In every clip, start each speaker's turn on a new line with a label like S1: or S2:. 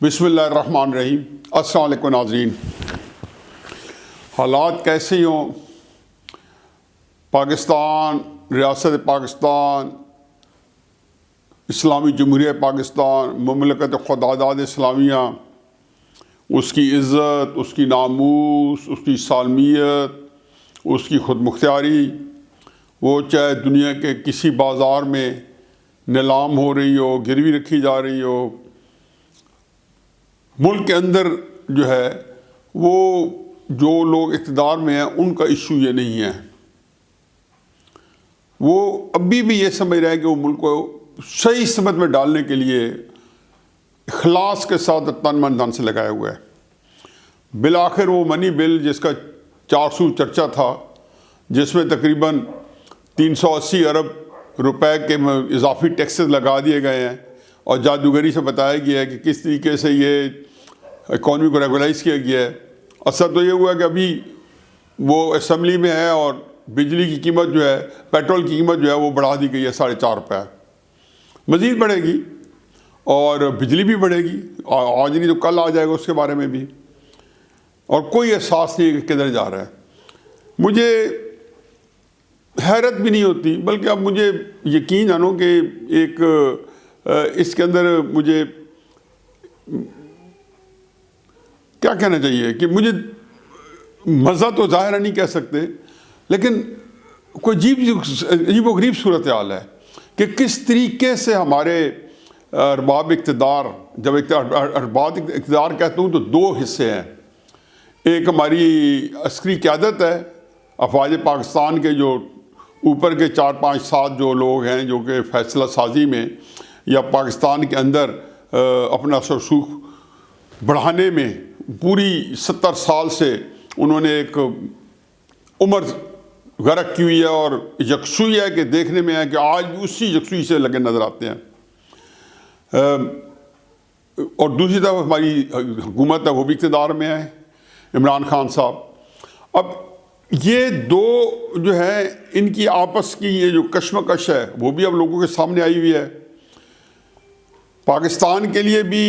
S1: बिस्मिल्लाहिर्रहमानिर्रहीम। अस्सलाम वालेकुम नाज़रीन। हालात कैसे ही हों, पाकिस्तान, रियासत पाकिस्तान, इस्लामी जमहूरिया पाकिस्तान, मुमलकत खुदादाद इस्लामिया, उसकी इज़्ज़त, उसकी नामूस, उसकी सालमियत, उसकी खुद मुख्तियारी, वो चाहे दुनिया के किसी बाज़ार में नीलाम हो रही हो, गिरवी रखी जा रही हो, मुल्क के अंदर जो है वो जो लोग इक़्तिदार में हैं उनका इशू ये नहीं है। वो अभी भी ये समझ रहे हैं कि वो मुल्क को सही समत में डालने के लिए इखलास के साथ तन मन धन से लगाया हुआ है। बिल आखिर वो मनी बिल जिसका 400 चर्चा था, जिसमें तकरीबन 380 अरब रुपए के इजाफी टैक्सेस लगा दिए गए हैं और जादूगरी से बताया गया है कि किस तरीके से ये इकॉनमी को रेगुलाइज किया गया है। असर तो ये हुआ कि अभी वो असम्बली में है और बिजली की कीमत जो है, पेट्रोल की कीमत जो है वो बढ़ा दी गई है 4.5 रुपये। मज़ीद बढ़ेगी और बिजली भी बढ़ेगी, आज नहीं तो कल आ जाएगा उसके बारे में भी, और कोई एहसास नहीं है कि किधर जा रहा है। मुझे हैरत भी नहीं होती, बल्कि अब मुझे यकीन जानो कि एक इसके अंदर मुझे क्या कहना चाहिए कि मुझे मज़ा तो ज़ाहिर नहीं कह सकते, लेकिन कोई अजीब व गरीब सूरत हाल है कि किस तरीके से हमारे अरबाब इक़्तिदार, जब अरबाब इक़्तिदार कहता हूँ तो दो हिस्से हैं। एक हमारी अस्करी क़यादत है, अफ़वाज पाकिस्तान के जो ऊपर के 4-5-7 जो लोग हैं जो कि फ़ैसला साजी में या पाकिस्तान के अंदर अपना रसूख बढ़ाने में पूरी 70 साल से उन्होंने एक उम्र गर्क की हुई है और यकसुई है कि देखने में है कि आज भी उसी यकसुई से लगे नज़र आते हैं। और दूसरी तरफ हमारी हुकूमत है, वो भी इक़्तिदार में है, इमरान खान साहब। अब ये दो जो है इनकी आपस की ये जो कशमकश है वो भी अब लोगों के सामने आई हुई है। पाकिस्तान के लिए भी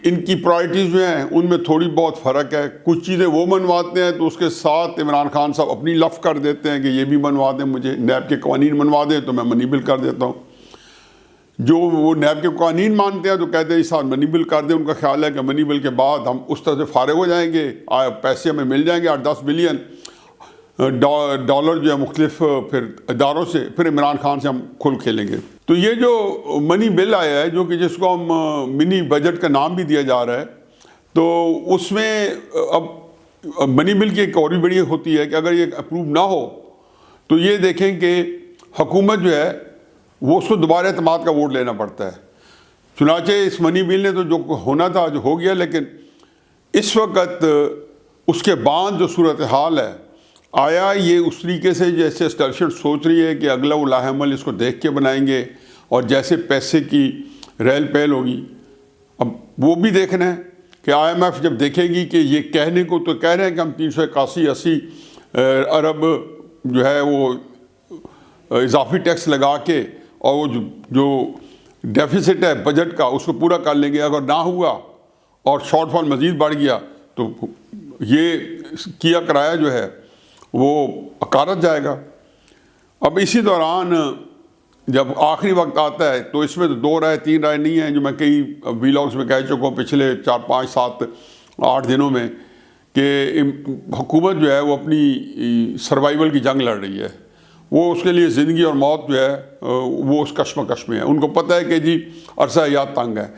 S1: इनकी प्रायोरिटीज़ जो हैं उनमें थोड़ी बहुत फ़र्क है। कुछ चीज़ें वो मनवाते हैं तो उसके साथ इमरान खान साहब अपनी लफ कर देते हैं कि ये भी मनवा दें, मुझे नैब के कवानीन मनवा दें तो मैं मनी बिल कर देता हूँ। जो वो नैब के कवानीन मानते हैं तो कहते हैं इस साल मनी बिल कर दें। उनका ख्याल है कि मनी बिल के बाद हम उस तरह से फारिग हो जाएंगे, पैसे हमें मिल जाएंगे 8-10 बिलियन डॉलर जो है मुख्तलिफ फिर इदारों से, फिर इमरान खान से हम खुल खेलेंगे। तो ये जो मनी बिल आया है, जो कि जिसको हम मिनी बजट का नाम भी दिया जा रहा है, तो उसमें अब मनी बिल की एक और भी बड़ी होती है कि अगर ये अप्रूव ना हो तो ये देखें कि हुकूमत जो है वो उसको दोबारा एतमाद का वोट लेना पड़ता है। चुनाचे इस मनी बिल ने तो जो होना था जो हो गया, लेकिन इस वक्त उसके बाद जो सूरत हाल है, आया ये उस तरीके से जैसे एस्टेब्लिशमेंट सोच रही है कि अगला वो लाहेमल इसको देख के बनाएंगे और जैसे पैसे की रेल पहल होगी। अब वो भी देखना है कि IMF जब देखेगी कि ये कहने को तो कह रहे हैं कि हम 381-80 अरब जो है वो इजाफी टैक्स लगा के और वो जो डेफिसिट है बजट का उसको पूरा कर लेंगे। अगर ना हुआ और शॉर्टफॉल मज़ीद बढ़ गया तो ये किया कराया जो है वो अकारत जाएगा। अब इसी दौरान जब आखिरी वक्त आता है तो इसमें तो 2 राय 3 राय नहीं है, जो मैं कई व्लॉग्स में कह चुका हूँ पिछले 4-5-7-8 दिनों में, कि हुकूमत जो है वो अपनी सर्वाइवल की जंग लड़ रही है। वो उसके लिए ज़िंदगी और मौत जो है वो उस कश्मकश में है। उनको पता है कि जी अरसा हयात तंग है।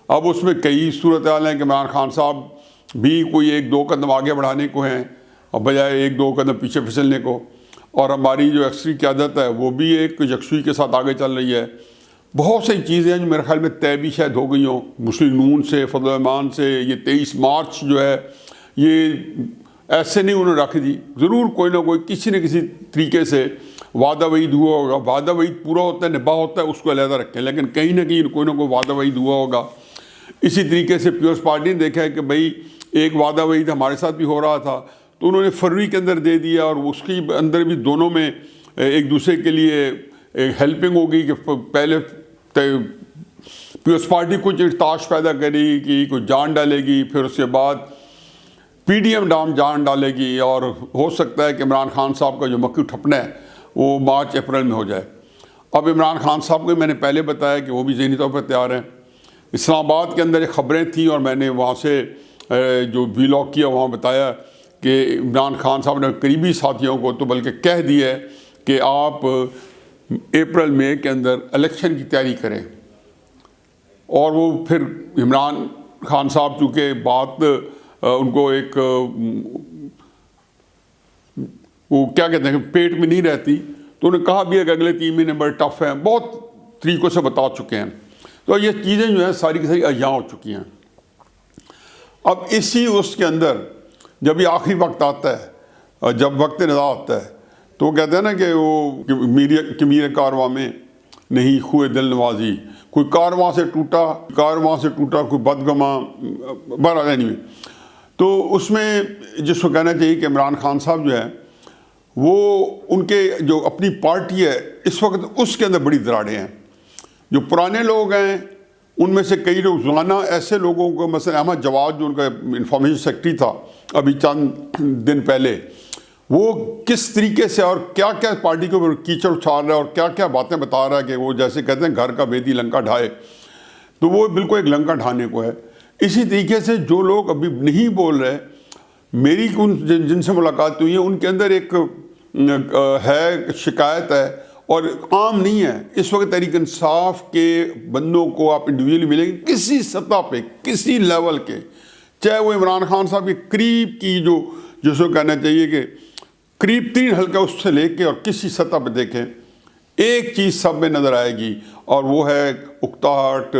S1: अब उसमें कई सूरत हाल हैं कि इमरान खान साहब भी कोई 1-2 कदम आगे बढ़ाने को हैं और बजाय 1-2 कदम पीछे फिसलने को, और हमारी जो एक्सरी क़यादत है वो भी एक यकसुई के साथ आगे चल रही है। बहुत सी चीज़ें हैं जो मेरे ख्याल में तय भी शायद हो गई हों, मुस्लिम नून से, फजल रहमान से। ये 23 मार्च जो है ये ऐसे नहीं उन्होंने रख दी, ज़रूर कोई ना कोई किसी न किसी तरीके से वादा वईद हुआ होगा। वादा वईद पूरा होता है, निभा होता है, उसको अलहदा रखें, लेकिन कहीं ना कहीं कोई ना कोई वादा वईद हुआ होगा। इसी तरीके से पीपल्स पार्टी ने देखा है कि भाई एक वादा वईद हमारे साथ भी हो रहा था, تو انہوں نے فروری کے اندر دے دیا، اور اس کے اندر بھی دونوں میں ایک دوسرے کے لیے ہیلپنگ ہوگی کہ پہلے پیپلز پارٹی کچھ ارتعاش پیدا کرے گی، کچھ جان ڈالے گی، پھر اس کے بعد پی ڈی ایم جان ڈالے گی، اور ہو سکتا ہے کہ عمران خان صاحب کا جو مکھی ٹھپنا ہے وہ مارچ اپریل میں ہو جائے۔ اب عمران خان صاحب کو میں نے پہلے بتایا کہ وہ بھی ذہنی طور پر تیار ہیں۔ اسلام آباد کے اندر ایک خبریں تھیں، اور میں نے وہاں سے جو ویلاگ کیا وہاں بتایا کہ عمران خان صاحب نے قریبی ساتھیوں کو تو بلکہ کہہ دیا ہے کہ آپ اپریل مئی کے اندر الیکشن کی تیاری کریں۔ اور وہ پھر عمران خان صاحب چونکہ بات ان کو ایک وہ کیا کہتے ہیں پیٹ میں نہیں رہتی، تو انہوں نے کہا بھی ہے کہ اگلے 3 مہینے بڑے ٹف ہیں، بہت طریقوں سے بتا چکے ہیں۔ تو یہ چیزیں جو ہیں ساری کی ساری عیاں ہو چکی ہیں۔ اب اس کے اندر جب یہ آخری وقت آتا ہے، جب وقت ندا آتا ہے، تو وہ کہتے ہیں نا کہ وہ میرے کارواں میں نہیں خوئے دل نوازی، کوئی کارواں سے ٹوٹا کوئی بدگماں بہرحال نہیں۔ تو اس میں جس کو کہنا چاہیے کہ عمران خان صاحب جو ہے وہ ان کے جو اپنی پارٹی ہے اس وقت اس کے اندر بڑی دراڑیں ہیں۔ جو پرانے لوگ ہیں ان میں سے کئی لوگ روزانہ ایسے لوگوں کو، مثلا احمد جواد جو ان کا انفارمیشن سیکرٹری تھا ابھی چند دن پہلے، وہ کس طریقے سے اور کیا کیا پارٹی کے اوپر کیچڑ اچھال رہا ہے اور کیا کیا باتیں بتا رہا ہے کہ وہ جیسے کہتے ہیں گھر کا بیدی لنکا ڈھائے، تو وہ بالکل ایک لنکا ڈھانے کو ہے۔ اسی طریقے سے جو لوگ ابھی نہیں بول رہے، میری جن سے ملاقات ہوئی ہے ان کے اندر ایک ہے شکایت ہے، اور عام نہیں ہے۔ اس وقت تحریک انصاف کے بندوں کو آپ انڈیویجلی ملیں گے کسی سطح پہ، کسی لیول کے، چاہے وہ عمران خان صاحب کے قریب کی جو جس کو کہنا چاہیے کہ قریب ترین حلقہ اس سے لے کے اور کسی سطح پہ دیکھیں، ایک چیز سب میں نظر آئے گی، اور وہ ہے اکتاہٹ،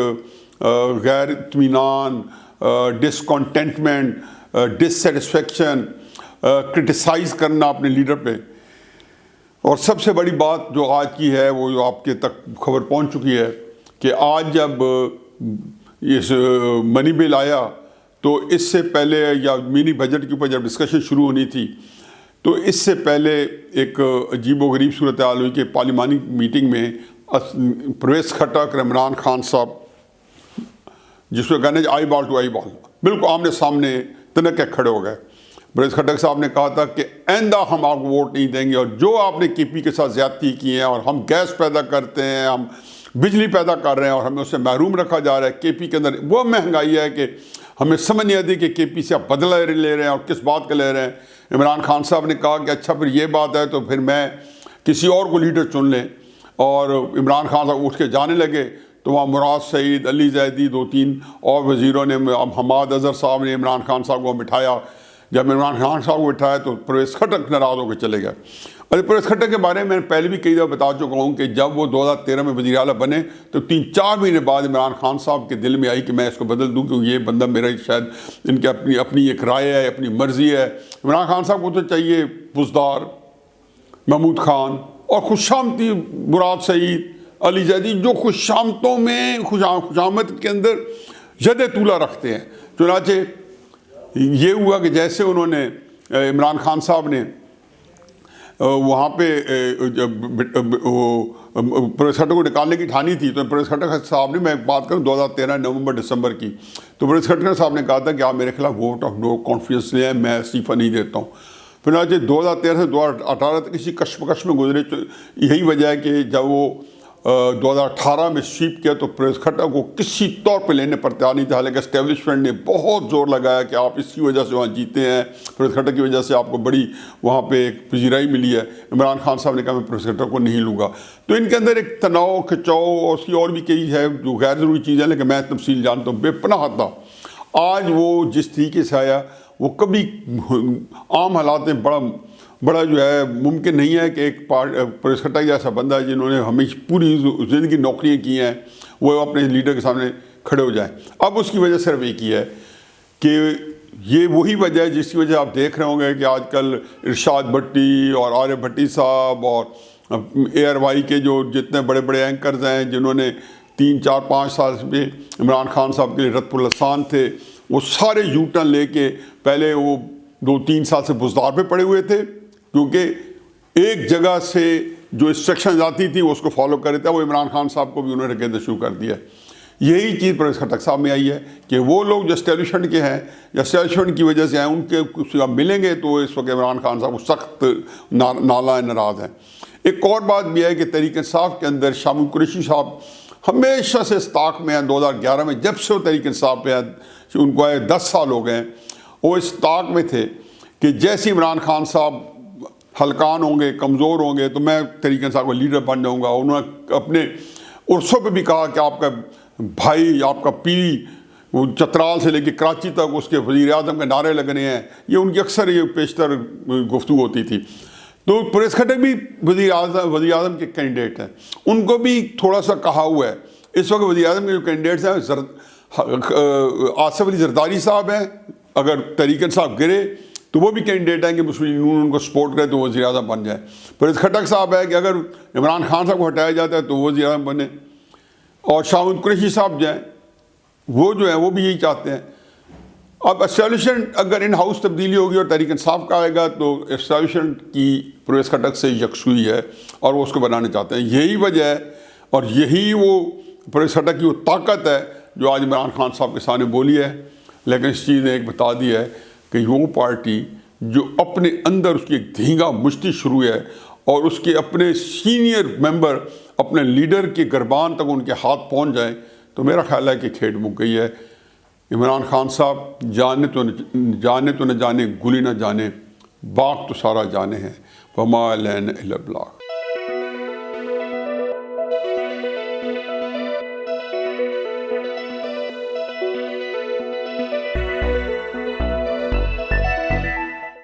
S1: غیر اطمینان، ڈسکنٹینٹمنٹ، ڈسسیٹسفیکشن، کرٹیسائز کرنا اپنے لیڈر پہ۔ اور سب سے بڑی بات جو آج کی ہے وہ جو آپ کے تک خبر پہنچ چکی ہے کہ آج جب اس منی بل آیا تو اس سے پہلے یا منی بجٹ کے اوپر جب ڈسکشن شروع ہونی تھی تو اس سے پہلے ایک عجیب و غریب صورتحال ہوئی کہ پارلیمانی میٹنگ میں پرویز خٹک اور عمران خان صاحب، جس کو کہنے آئی بال ٹو آئی بال، بالکل آمنے سامنے تنک کے کھڑے ہو گئے۔ پرویز خٹک صاحب نے کہا تھا کہ آئندہ ہم آپ کو ووٹ نہیں دیں گے، اور جو آپ نے کے پی کے ساتھ زیادتی کی ہیں، اور ہم گیس پیدا کرتے ہیں، ہم بجلی پیدا کر رہے ہیں اور ہمیں اس سے محروم رکھا جا رہا ہے، کے پی کے اندر وہ مہنگائی ہے کہ ہمیں سمجھ نہیں آتی کہ کے پی سے آپ بدلہ لے رہے ہیں اور کس بات کا لے رہے ہیں۔ عمران خان صاحب نے کہا کہ اچھا پھر یہ بات ہے تو پھر میں کسی اور کو لیڈر چن لیں، اور عمران خان صاحب اٹھ کے جانے لگے تو وہاں مراد سعید، علی زیدی، 2-3 اور وزیروں نے، حماد اظہر صاحب نے عمران خان صاحب کو بٹھایا۔ جب عمران خان صاحب کو بٹھایا تو پرویز خٹک ناراض ہو کے چلے گئے۔ اور پرویز خٹک کے بارے میں نے پہلے بھی کئی دفعہ بتا چکا ہوں کہ جب وہ 2013 میں وزیر اعلیٰ بنے تو 3-4 مہینے بعد عمران خان صاحب کے دل میں آئی کہ میں اس کو بدل دوں، کیونکہ یہ بندہ میرا شاید ان کی اپنی ایک رائے ہے، اپنی مرضی ہے۔ عمران خان صاحب کو تو چاہیے بزدار، محمود خان اور خوشامتی مراد سعید، علی زیدی، جو خوشامتوں میں خوشامت کے اندر ید طولہ رکھتے ہیں۔ چنانچہ یہ ہوا کہ جیسے انہوں نے عمران خان صاحب نے وہاں پہ پرویز خٹک کو نکالنے کی ٹھانی تھی، تو پرویز خٹک صاحب نے، میں بات کروں 2013 نومبر دسمبر کی، تو پرویز خٹک صاحب نے کہا تھا کہ آپ میرے خلاف ووٹ آف نو کانفیڈنس لیں، میں استعفیٰ نہیں دیتا ہوں۔ پھر 2013 سے 2018 تک اسی کشمکش میں گزرے۔ یہی وجہ ہے کہ جب وہ 2018 میں سویپ کیا تو پرویز خٹک کو کسی طور پہ لینے پر تیار نہیں تھا، حالانکہ اسٹیبلشمنٹ نے بہت زور لگایا کہ آپ اس کی وجہ سے وہاں جیتے ہیں، پرویز خٹک کی وجہ سے آپ کو بڑی وہاں پہ ایک پذیرائی ملی ہے۔ عمران خان صاحب نے کہا میں پرویز خٹک کو نہیں لوں گا۔ تو ان کے اندر ایک تناؤ، کھچاؤ اور اس کی اور بھی کئی ہے جو غیر ضروری چیزیں ہیں، لیکن میں تفصیل جانتا ہوں، بے پناہ تھا۔ آج وہ جس طریقے سے آیا وہ کبھی عام حالات میں بڑا جو ہے ممکن نہیں ہے کہ ایک پرویز خٹک جیسا بندہ ہے جنہوں نے ہمیشہ پوری زندگی نوکریاں کی ہیں، وہ اپنے لیڈر کے سامنے کھڑے ہو جائیں۔ اب اس کی وجہ صرف ایک ہی ہے کہ یہ وہی وجہ ہے جس کی وجہ آپ دیکھ رہے ہوں گے کہ آج کل ارشاد بھٹی اور آریہ بھٹی صاحب اور ARY کے جو جتنے بڑے بڑے اینکرز ہیں جنہوں نے 3-4-5 سال میں عمران خان صاحب کے لیے رت الحسان تھے، وہ سارے یو ٹرن لے کے پہلے وہ 2-3 साल से बुज़दार पे पड़े हुए थे, क्योंकि एक जगह से जो इंस्ट्रक्शन आती थी वो उसको फॉलो कर रहे थे। वो इमरान खान साहब को भी उन्होंने कहना शुरू कर दिया। यही चीज़ परवेज़ खट्टक साहब में आई है कि वो लोग जो एस्टेब्लिशमेंट के हैं या एस्टेब्लिशमेंट की वजह से हैं, उनके कुछ आप मिलेंगे तो इस वक्त इमरान खान साहब सख्त नाराज़ हैं। एक और बात भी है कि तहरीक इंसाफ के अंदर शामिल कुरैशी साहब हमेशा से इस ताक में हैं। 2011 में जब से वो तहरीक इंसाफ पे हैं, उनको आए 10 साल हो गए, वो इस ताक में थे कि जैसे इमरान खान साहब हलकान होंगे, कमज़ोर होंगे, तो मैं तहरीक इंसाफ का लीडर बन जाऊँगा। उन्होंने अपने उर्सों पे भी कहा कि आपका भाई, आपका पीरी चतराल से लेकर कराची तक उसके वज़ीर आज़म के नारे लगने हैं। ये उनकी अक्सर ये पेशतर गुफ्तगू होती थी। तो परवेज़ खट्टक भी वज़ीर आज़म के कैंडिडेट हैं, उनको भी थोड़ा सा कहा हुआ है। इस वक्त वज़ीर आज़म के जो कैंडिडेट्स हैं, आसिफ अली जरदारी साहब हैं, अगर तहरीक इंसाफ गिरे तो वो भी कैंडिडेट हैं कि मुस्लिम यूनियन उनको सपोर्ट करे तो वज़ीर आज़म बन जाए। परवेज़ खट्टक साहब है कि अगर इमरान खान साहब को हटाया जाता है तो वज़ीर आज़म बने, और शामिल कुरैशी साहब जाएँ, वो जो है वो भी यही चाहते हैं। अब एस्टेब्लिशमेंट अगर इन हाउस तब्दीली होगी और तहरीक इंसाफ का आएगा तो एस्टेब्लिशमेंट की परवेज़ खट्टक से यकसुई है और वो उसको बनाना चाहते हैं। यही वजह है और यही वो परवेज़ खट्टक की वो ताकत है जो आज इमरान खान साहब के सामने बोली है। लेकिन इस चीज़ ने एक बता दी है कि वो पार्टी जो अपने अंदर उसकी एक धींगा मुश्ती शुरू है और उसके अपने सीनियर मेंबर अपने लीडर के गिरबान तक उनके हाथ पहुंच जाए, तो मेरा ख्याल है कि खेड मुक गई है। इमरान खान साहब जाने तो न जाने गुली न जाने, बाग तो सारा जाने हैं। वमा लैन इल्ला बिल्लाह।